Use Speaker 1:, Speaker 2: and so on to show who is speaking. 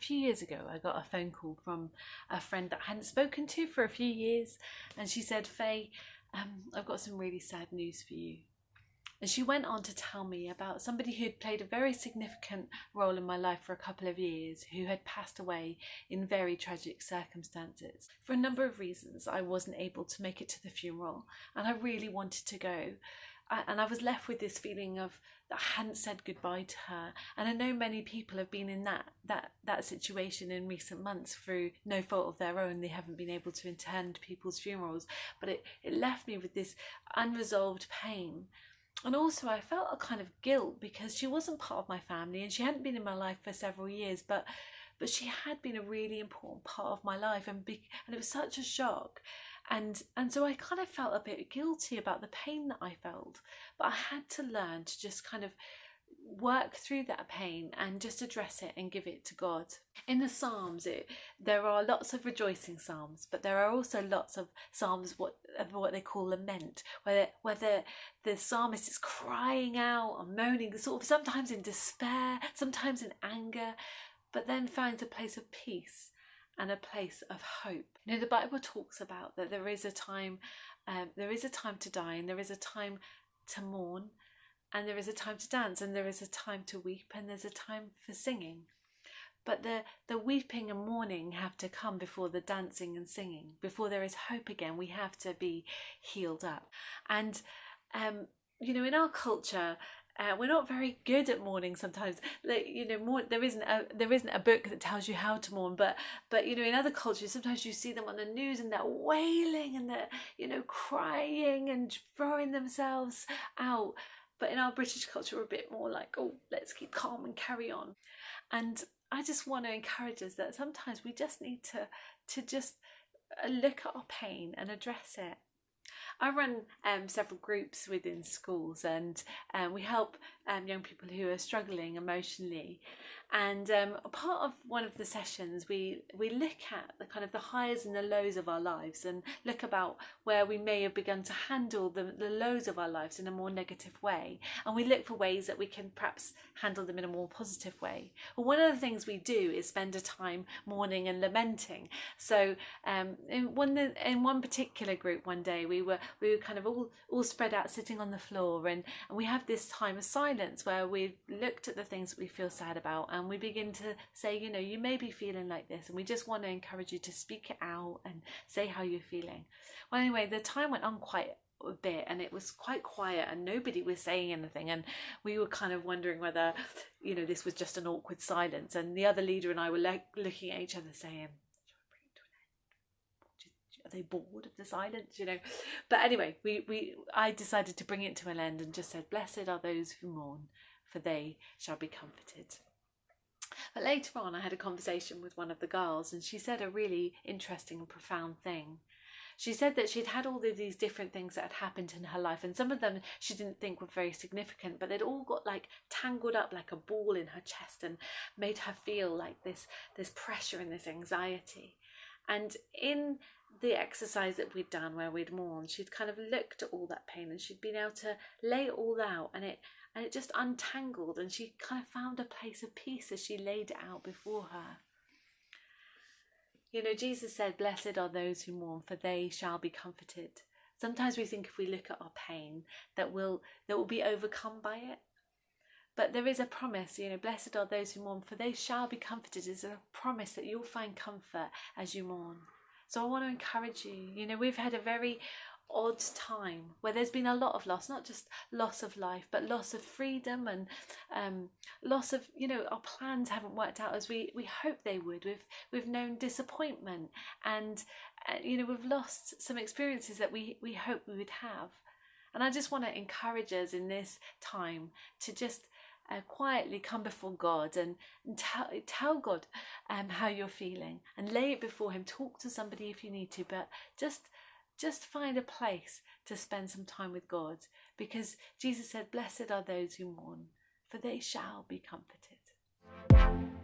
Speaker 1: few years ago, I got a phone call from a friend that I hadn't spoken to for a few years, and she said, Faye, I've got some really sad news for you. And she went on to tell me about somebody who had played a very significant role in my life for a couple of years, who had passed away in very tragic circumstances. For a number of reasons, I wasn't able to make it to the funeral, and I really wanted to go. And I was left with this feeling of that I hadn't said goodbye to her. And I know many people have been in that situation in recent months through no fault of their own. They haven't been able to attend people's funerals, but it left me with this unresolved pain. And also I felt a kind of guilt because she wasn't part of my family and she hadn't been in my life for several years, but she had been a really important part of my life, and it was such a shock. And so I kind of felt a bit guilty about the pain that I felt, but I had to learn to just kind of work through that pain and just address it and give it to God. In the Psalms, there are lots of rejoicing psalms, but there are also lots of psalms what they call lament, where the psalmist is crying out or moaning, sort of sometimes in despair, sometimes in anger, but then finds a place of peace and a place of hope. You know, the Bible talks about that there is a time to die, and there is a time to mourn, and there is a time to dance, and there is a time to weep, and there's a time for singing. But the weeping and mourning have to come before the dancing and singing. Before there is hope again, we have to be healed up. And you know, in our culture, we're not very good at mourning sometimes. Like, you know, there isn't a book that tells you how to mourn, but you know, in other cultures, sometimes you see them on the news and they're wailing and they're, you know, crying and throwing themselves out. But in our British culture, we're a bit more like, oh, let's keep calm and carry on. And I just want to encourage us that sometimes we just need to just look at our pain and address it. I run several groups within schools, and we help young people who are struggling emotionally. And part of one of the sessions, we look at the kind of the highs and the lows of our lives, and look about where we may have begun to handle the lows of our lives in a more negative way. And we look for ways that we can perhaps handle them in a more positive way. Well, one of the things we do is spend a time mourning and lamenting. So in one particular group one day, we were kind of all spread out sitting on the floor, and we have this time of silence where we looked at the things that we feel sad about, and we begin to say, you know, you may be feeling like this, and we just want to encourage you to speak it out and say how you're feeling. Well, anyway, the time went on quite a bit, and it was quite quiet and nobody was saying anything, and we were kind of wondering whether, you know, this was just an awkward silence. And the other leader and I were looking at each other saying, are they bored of the silence, you know? But anyway, I decided to bring it to an end and just said, blessed are those who mourn, for they shall be comforted. But later on, I had a conversation with one of the girls, and she said a really interesting and profound thing. She said that she'd had all of these different things that had happened in her life, and some of them she didn't think were very significant, but they'd all got like tangled up like a ball in her chest and made her feel like this pressure and this anxiety. And in the exercise that we'd done where we'd mourned, she'd kind of looked at all that pain, and she'd been able to lay it all out, and it just untangled, and she kind of found a place of peace as she laid it out before her. You know, Jesus said, blessed are those who mourn, for they shall be comforted. Sometimes we think if we look at our pain that we'll be overcome by it. But there is a promise, you know, blessed are those who mourn, for they shall be comforted. It's a promise that you'll find comfort as you mourn. So I want to encourage you. You know, we've had a very odd time where there's been a lot of loss, not just loss of life, but loss of freedom, and loss of, you know, our plans haven't worked out as we hoped they would. We've known disappointment, and you know, we've lost some experiences that we hoped we would have. And I just want to encourage us in this time to just quietly come before God and tell God how you're feeling, and lay it before him. Talk to somebody if you need to, but just find a place to spend some time with God, because Jesus said, blessed are those who mourn, for they shall be comforted.